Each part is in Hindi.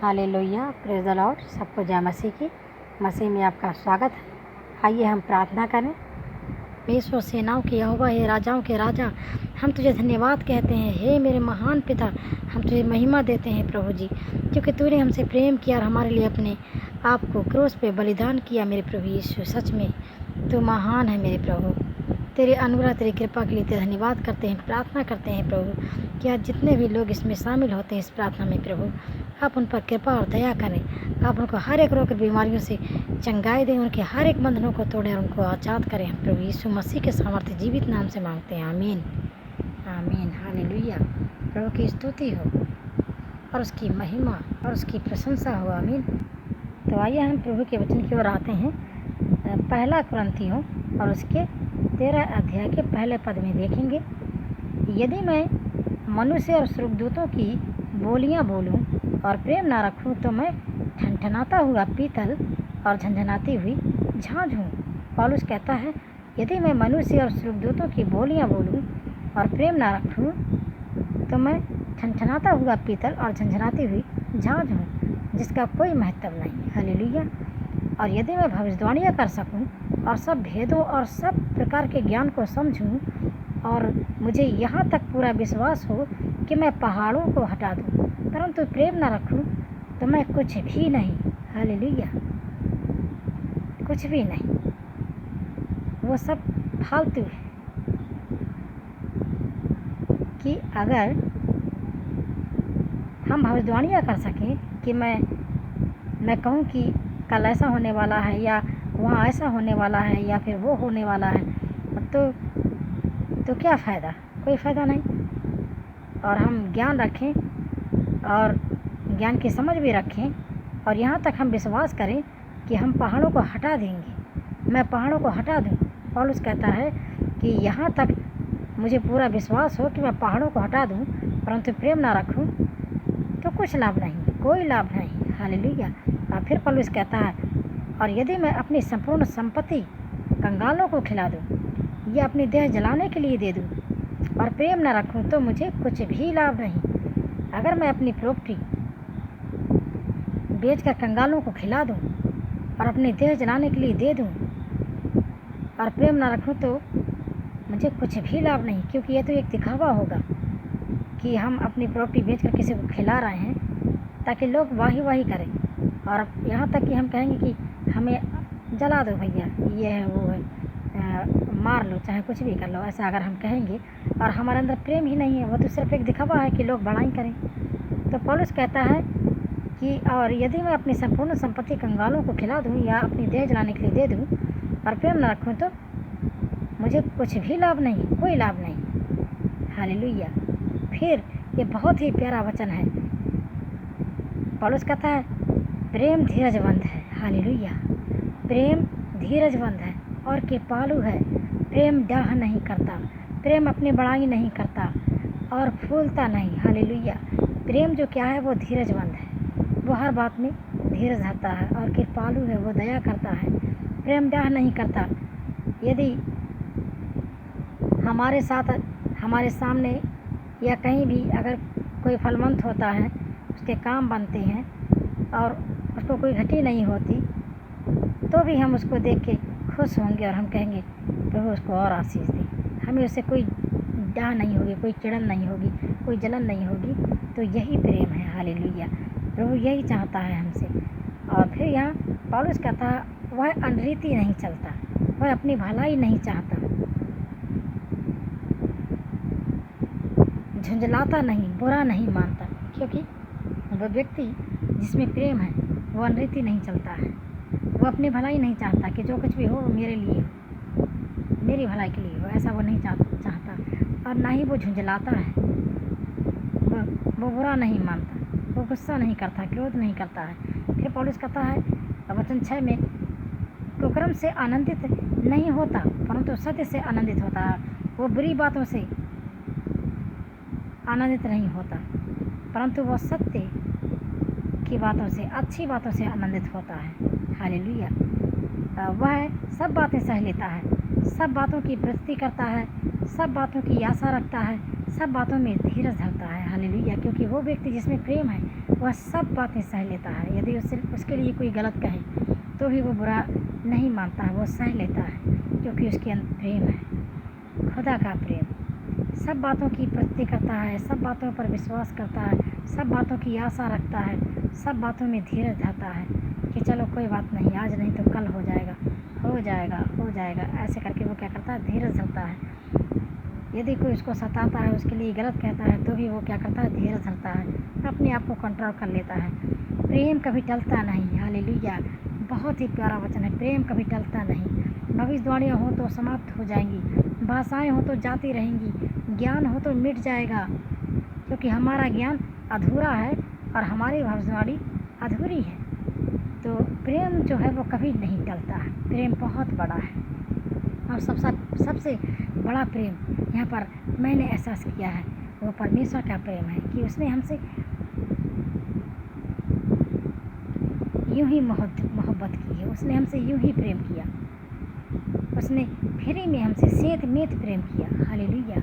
Hallelujah, praise the Lord. सबको जय मसीह की। मसीह में आपका स्वागत है। आइए हम प्रार्थना करें। विश्व सेनाओं के यहोवा, हे राजाओं के राजा, हम तुझे धन्यवाद कहते हैं। हे मेरे महान पिता, हम तुझे महिमा देते हैं प्रभु जी, क्योंकि तूने हमसे प्रेम किया और हमारे लिए अपने आप को क्रूस पे बलिदान किया। मेरे प्रभु यीशु, सच में तू महान है मेरे प्रभु। तेरे अनुग्रह, तेरी कृपा के लिए तेरा धन्यवाद करते हैं, प्रार्थना करते हैं प्रभु कि आज जितने भी लोग इसमें शामिल होते हैं इस प्रार्थना में प्रभु, आप उन पर कृपा और दया करें। आप उनको हर एक रोग की बीमारियों से चंगाई दें, उनके हर एक बंधनों को तोड़ें और उनको आज़ाद करें। हम प्रभु यीशु मसीह के सामर्थ्य जीवित नाम से मांगते हैं, आमीन आमीन। हालेलुया। प्रभु की स्तुति हो और उसकी महिमा और उसकी प्रशंसा हो, आमीन। तो आइए हम प्रभु के वचन की ओर आते हैं। पहला कुरिन्थियों और उसके 13 अध्याय के पहले पद में देखेंगे, यदि मैं मनुष्य और स्वर्गदूतों की बोलियां बोलूं और प्रेम ना रखूं तो मैं ठनठनाता हुआ पीतल और झंझनाती हुई झांझ हूँ। पौलुस कहता है, यदि मैं मनुष्य और स्वर्गदूतों की बोलियां बोलूं और प्रेम ना रखूं तो मैं ठनठनाता हुआ पीतल और झंझनाती हुई झांझ हूँ, जिसका कोई महत्व नहीं। हालेलुया। और यदि मैं भविष्यवाणियाँ कर सकूं और सब भेदों और सब प्रकार के ज्ञान को समझूं और मुझे यहाँ तक पूरा विश्वास हो कि मैं पहाड़ों को हटा दूं, परंतु प्रेम न रखूं तो मैं कुछ भी नहीं। हालेलुया। कुछ भी नहीं, वो सब फालतू है। कि अगर हम भविष्यवाणियाँ कर सकें कि मैं कहूँ कि कल ऐसा होने वाला है या वहाँ ऐसा होने वाला है या फिर वो होने वाला है, तो क्या फ़ायदा? कोई फ़ायदा नहीं। और हम ज्ञान रखें और ज्ञान की समझ भी रखें और यहाँ तक हम विश्वास करें कि हम पहाड़ों को हटा देंगे, मैं पहाड़ों को हटा दूँ। पौलुस कहता है कि यहाँ तक मुझे पूरा विश्वास हो कि मैं पहाड़ों को हटा दूँ, परंतु प्रेम ना रखूँ तो कुछ लाभ नहीं, कोई लाभ नहीं। हालेलुया। और फिर पौलुस कहता है, और यदि मैं अपनी संपूर्ण संपत्ति कंगालों को खिला दूँ या अपनी देह जलाने के लिए दे दूँ और प्रेम न रखूँ तो मुझे कुछ भी लाभ नहीं। अगर मैं अपनी प्रॉपर्टी बेचकर कंगालों को खिला दूँ और अपनी देह जलाने के लिए दे दूँ और प्रेम न रखूँ तो मुझे कुछ भी लाभ नहीं, क्योंकि ये तो एक दिखावा होगा कि हम अपनी प्रॉपर्टी बेचकर किसी को खिला रहे हैं ताकि लोग वाही वाही करें। और यहाँ तक कि हम कहेंगे कि हमें जला दो भैया, ये है वो है, मार लो, चाहे कुछ भी कर लो, ऐसा अगर हम कहेंगे और हमारे अंदर प्रेम ही नहीं है, वो तो सिर्फ एक दिखावा है कि लोग बड़ाई करें। तो पौलुस कहता है कि और यदि मैं अपनी संपूर्ण संपत्ति कंगालों को खिला दूँ या अपनी देह जलाने के लिए दे दूँ और प्रेम न रखूँ तो मुझे कुछ भी लाभ नहीं, कोई लाभ नहीं। हालेलुया। फिर ये बहुत ही प्यारा वचन है। पौलुस कहता है, प्रेम धीरजवंत है। हालेलुया। प्रेम धीरजवंत है और कृपालु है। प्रेम डाह नहीं करता, प्रेम अपनी बड़ाई नहीं करता और फूलता नहीं। हालेलुया। प्रेम जो क्या है, वो धीरजवंत है, वो हर बात में धीरज धरता है और कृपालु है, वो दया करता है, प्रेम डाह नहीं करता। यदि हमारे साथ, हमारे सामने या कहीं भी अगर कोई फलवंत होता है, उसके काम बनते हैं और उसको कोई घटी नहीं होती, तो भी हम उसको देख के खुश होंगे और हम कहेंगे प्रभु उसको और आशीष दे। हमें उससे कोई डाह नहीं होगी, कोई चिड़न नहीं होगी, कोई जलन नहीं होगी। तो यही प्रेम है। हालेलुया। प्रभु यही चाहता है हमसे। और फिर यहाँ पौलुस कहता है, वह अनरीति नहीं चलता, वह अपनी भलाई नहीं चाहता, झुंझलाता नहीं, बुरा नहीं मानता। क्योंकि वह व्यक्ति जिसमें प्रेम है वो अनरीति नहीं चलता है, वो अपनी भलाई नहीं चाहता कि जो कुछ भी हो मेरे लिए हो, मेरी भलाई के लिए हो, ऐसा वो नहीं चाहता। और ना ही वो झुंझलाता है, वो बुरा नहीं मानता, वो गुस्सा नहीं करता, क्रोध नहीं करता है। फिर पौलुस कहता है वचन 6 में, कुकर्म से आनंदित नहीं होता परंतु सत्य से आनंदित होता है। वो बुरी बातों से आनंदित नहीं होता परंतु वो सत्य की बातों से, अच्छी बातों से आनंदित होता है। हालेलुया। वह सब बातें सह लेता है, सब बातों की वृत्ति करता है, सब बातों की आशा रखता है, सब बातों में धीरज धरता है। हालेलुया। क्योंकि वो व्यक्ति जिसमें प्रेम है वह सब बातें सह लेता है। यदि उसके लिए कोई गलत कहे तो भी वो बुरा नहीं मानता है, वो सह लेता है, क्योंकि उसके अंदर प्रेम है। खुदा का प्रेम सब बातों की प्रति करता है, सब बातों पर विश्वास करता है, सब बातों की आशा रखता है, सब बातों में धीरज धरता है कि चलो कोई बात नहीं, आज नहीं तो कल हो जाएगा, हो जाएगा, हो जाएगा। ऐसे करके वो क्या करता है, धीरज धरता है। यदि कोई उसको सताता है, उसके लिए गलत कहता है, तो भी वो क्या करता है, धीरज धरता है, अपने आप को कंट्रोल कर लेता है। प्रेम कभी टलता नहीं। हालेलुया। बहुत ही प्यारा वचन है, प्रेम कभी टलता नहीं। भविष्यवाणियाँ हो तो समाप्त हो जाएंगी, भाषाएं हो तो जाती रहेंगी, ज्ञान हो तो मिट जाएगा, क्योंकि हमारा ज्ञान अधूरा है और हमारी भविष्यवाणी अधूरी है। तो प्रेम जो है वो कभी नहीं टलता है। प्रेम बहुत बड़ा है और सबसे बड़ा प्रेम यहाँ पर मैंने एहसास किया है वो परमेश्वर का प्रेम है कि उसने हमसे यूं ही मोहब्बत की है, उसने हमसे यूं ही प्रेम किया, उसने फ्री में हमसे सेंत मेंत प्रेम किया। हालेलुया।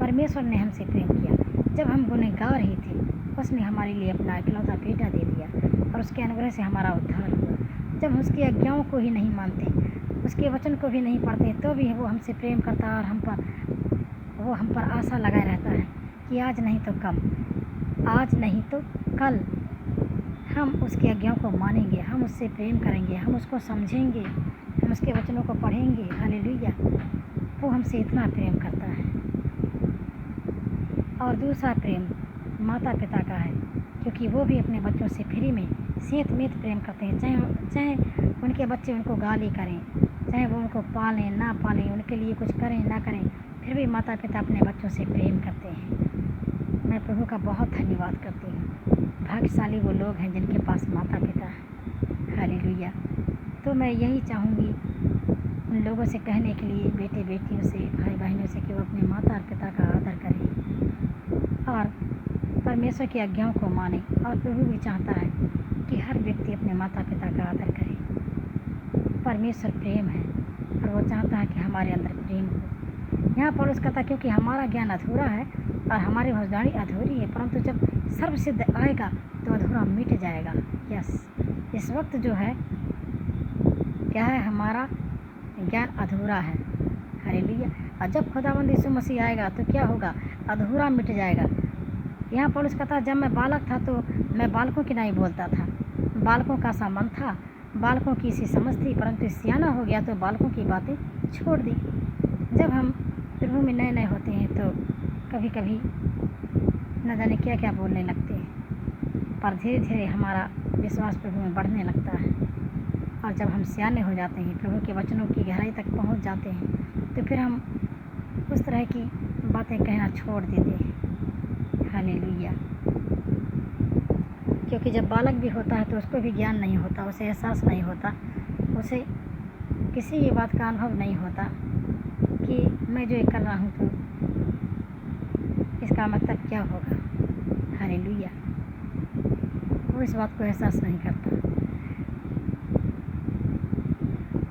परमेश्वर ने हमसे प्रेम किया। जब हम गुनहगार ही थे उसने हमारे लिए अपना इकलौता बेटा दे दिया और उसके अनुग्रह से हमारा उद्धार हुआ। जब हम उसकी आज्ञाओं को ही नहीं मानते, उसके वचन को भी नहीं पढ़ते, तो भी वो हमसे प्रेम करता है और वो हम पर आशा लगाए रहता है कि आज नहीं तो कल, आज नहीं तो कल हम उसकी आज्ञाओं को मानेंगे, हम उससे प्रेम करेंगे, हम उसको समझेंगे, हम उसके वचनों को पढ़ेंगे। हालेलुया। वो हमसे इतना प्रेम करता है। और दूसरा प्रेम माता पिता का है, क्योंकि वो भी अपने बच्चों से फ्री में सेंत मेंत प्रेम करते हैं। चाहे उनके बच्चे उनको गाली करें, चाहे वो उनको पालें ना पालें, उनके लिए कुछ करें ना करें, फिर भी माता पिता अपने बच्चों से प्रेम करते हैं। मैं प्रभु का बहुत धन्यवाद करती हूँ। भाग्यशाली वो लोग हैं जिनके पास माता पिता है। हालेलुया। तो मैं यही चाहूँगी उन लोगों से कहने के लिए, बेटे बेटियों से, भाई बहनों से, कि वो अपने माता और पिता का आदर करें और परमेश्वर की आज्ञाओं को माने। और प्रभु भी चाहता है कि हर व्यक्ति अपने माता पिता का आदर करे। परमेश्वर प्रेम है और वो चाहता है कि हमारे अंदर प्रेम हो। यहाँ पौलुस कहता है क्योंकि हमारा ज्ञान अधूरा है और हमारी भविष्यवाणी अधूरी है, परंतु जब सर्वसिद्ध आएगा तो अधूरा मिट जाएगा। यस, इस वक्त जो है क्या है, हमारा ज्ञान अधूरा है। हालेलुया। और जब खुदावंद यीशु मसीह आएगा तो क्या होगा, अधूरा मिट जाएगा। यहाँ पौलुस कहता है जब मैं बालक था तो मैं बालकों की नहीं बोलता था, बालकों का सा मन था, बालकों की सी समझ थी, परंतु सियाना हो गया तो बालकों की बातें छोड़ दी। जब हम प्रभु में नए नए होते हैं तो कभी कभी न जाने क्या क्या बोलने लगते हैं, पर धीरे धीरे हमारा विश्वास प्रभु में बढ़ने लगता है। और जब हम सियाने हो जाते हैं, प्रभु के वचनों की गहराई तक पहुंच जाते हैं, तो फिर हम उस तरह की बातें कहना छोड़ देते हैं। हालेलुया। क्योंकि जब बालक भी होता है तो उसको भी ज्ञान नहीं होता, उसे एहसास नहीं होता, उसे किसी भी बात का अनुभव नहीं होता कि मैं जो ये कर रहा हूँ तो इसका मतलब क्या होगा। हालेलुया। वो इस बात को एहसास नहीं करता,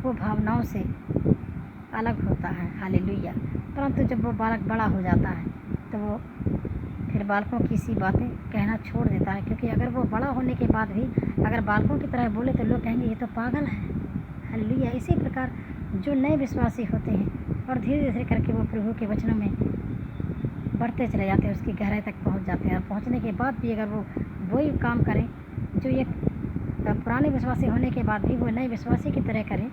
वो भावनाओं से अलग होता है। हालेलुया। परंतु जब वो बालक बड़ा हो जाता है तो वो फिर बालकों की सी बातें कहना छोड़ देता है, क्योंकि अगर वो बड़ा होने के बाद भी अगर बालकों की तरह बोले तो लोग कहेंगे ये तो पागल है। हालेलुया। इसी प्रकार जो नए विश्वासी होते हैं और धीरे धीरे करके वो प्रभु के वचनों में बढ़ते चले जाते हैं, उसकी गहराई तक पहुंच जाते हैं, और पहुंचने के बाद भी अगर वो वही काम करें जो एक पुराने विश्वासी होने के बाद भी वो नए विश्वासी की तरह करें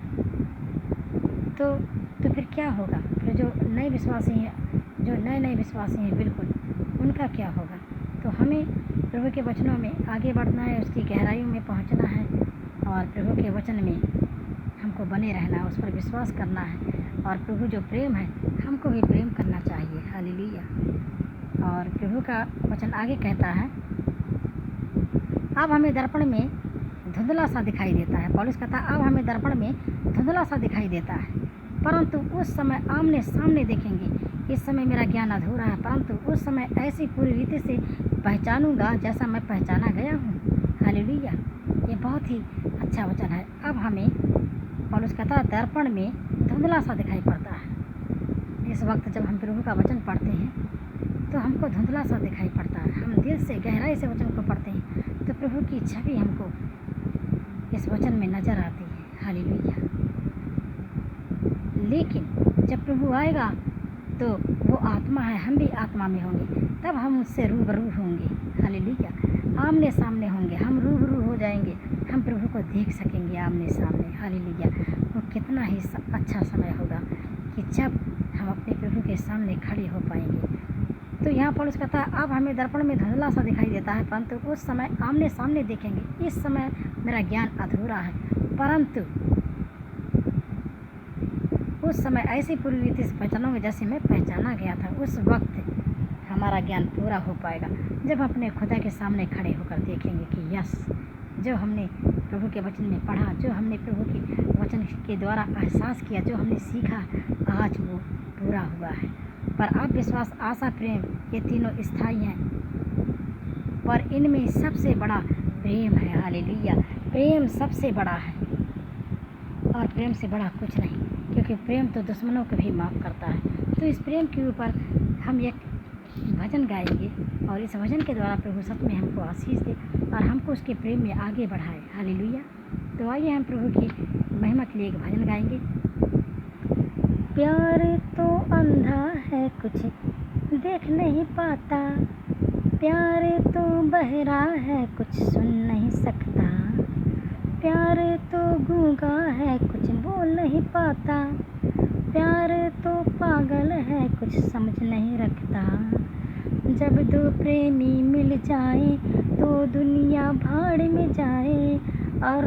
तो फिर क्या होगा। फिर जो नए विश्वासी हैं, जो नए विश्वासी हैं, बिल्कुल उनका क्या होगा। तो हमें प्रभु के वचनों में आगे बढ़ना है, उसकी गहराइयों में पहुंचना है और प्रभु के वचन में हमको बने रहना है, उस पर विश्वास करना है। और प्रभु जो प्रेम है हमको भी प्रेम करना चाहिए। हालेलुया। और प्रभु का वचन आगे कहता है, अब हमें दर्पण में धुंधला सा दिखाई देता है। पौलुस कहता है अब हमें दर्पण में धुंधला सा दिखाई देता है, परंतु उस समय आमने सामने देखेंगे। इस समय मेरा ज्ञान अधूरा है, परंतु उस समय ऐसी पूरी रीति से पहचानूंगा जैसा मैं पहचाना गया हूँ। हालेलुया। ये बहुत ही अच्छा वचन है। अब हमें पौलुस कहता है दर्पण में धुंधला सा दिखाई पड़ता है। इस वक्त जब हम प्रभु का वचन पढ़ते हैं तो हमको धुंधला सा दिखाई पड़ता है। हम दिल से गहराई से वचन को पढ़ते हैं तो प्रभु की छवि हमको इस वचन में नज़र आती है। हालेलुया। लेकिन जब प्रभु आएगा तो वो आत्मा है, हम भी आत्मा में होंगे, तब हम उससे रूबरू होंगे। हालेलुया। आमने सामने होंगे, हम रूबरू हो जाएंगे, हम प्रभु को देख सकेंगे आमने सामने। हालेलुया। वो कितना ही अच्छा समय होगा कि जब हम अपने प्रभु के सामने खड़े हो पाएंगे। तो यहाँ पौलुस कहता है अब हमें दर्पण में धुंधला सा दिखाई देता है, परंतु उस समय आमने सामने देखेंगे। इस समय मेरा ज्ञान अधूरा है, परंतु उस समय ऐसी पूरी रीति से पहचानोगे जैसे मैं पहचाना गया था। उस वक्त हमारा ज्ञान पूरा हो पाएगा जब अपने खुदा के सामने खड़े होकर देखेंगे कि यस, जो हमने प्रभु के वचन में पढ़ा, जो हमने प्रभु के वचन के द्वारा एहसास किया, जो हमने सीखा, आज वो पूरा हुआ है। पर अब विश्वास, आशा, प्रेम, ये तीनों स्थायी हैं, पर इनमें सबसे बड़ा प्रेम है। हालेलुया। प्रेम सबसे बड़ा है और प्रेम से बड़ा कुछ नहीं, क्योंकि प्रेम तो दुश्मनों को भी माफ़ करता है। तो इस प्रेम के ऊपर हम एक भजन गाएंगे और इस भजन के द्वारा प्रभु सच में हमको आशीष दे और हमको उसके प्रेम में आगे बढ़ाए। हालेलुया। तो आइए हम प्रभु की महिमा के लिए एक भजन गाएंगे। प्यार तो अंधा है, कुछ देख नहीं पाता, प्यार तो बहरा है, कुछ सुन नहीं सकता, प्यार तो गूंगा है, कुछ बोल नहीं पाता, प्यार तो पागल है, कुछ समझ नहीं रखता। जब दो प्रेमी मिल जाए तो दुनिया भाड़ में जाए और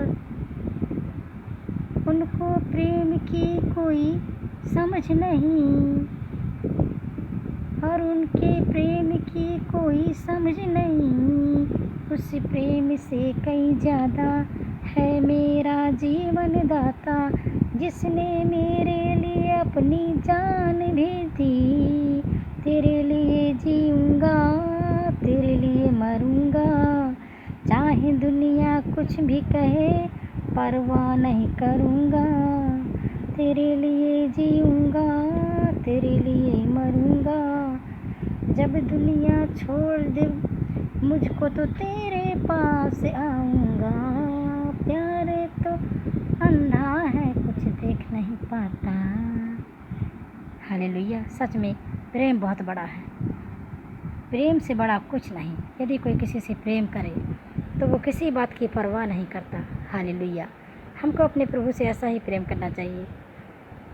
उनको प्रेम की कोई समझ नहीं, और उनके प्रेम की कोई समझ नहीं। उस प्रेम से कई ज़्यादा है मेरा जीवन दाता, जिसने मेरे लिए अपनी जान भी दी। तेरे लिए जीऊँगा, तेरे लिए मरूँगा, चाहे दुनिया कुछ भी कहे परवाह नहीं करूँगा। तेरे लिए जीऊँगा, तेरे लिए मरूँगा, जब दुनिया छोड़ दे मुझको तो तेरे पास आऊँगा। प्यार तो अंधा है, कुछ देख नहीं पाता। हालेलुया। सच में प्रेम बहुत बड़ा है, प्रेम से बड़ा कुछ नहीं। यदि कोई किसी से प्रेम करे तो वो किसी बात की परवाह नहीं करता। हालेलुया। हमको अपने प्रभु से ऐसा ही प्रेम करना चाहिए,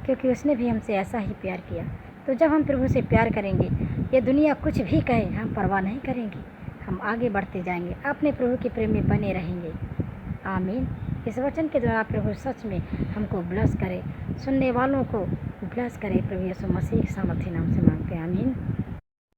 क्योंकि उसने भी हमसे ऐसा ही प्यार किया। तो जब हम प्रभु से प्यार करेंगे, ये दुनिया कुछ भी कहे हम परवाह नहीं करेंगे, हम आगे बढ़ते जाएंगे, अपने प्रभु के प्रेम में बने रहेंगे। आमीन। इस वचन के द्वारा प्रभु सच में हमको ब्लेस करे, सुनने वालों को ब्लेस करे। प्रभु यीशु मसीह के सामर्थी नाम से मांगते हैं। आमीन।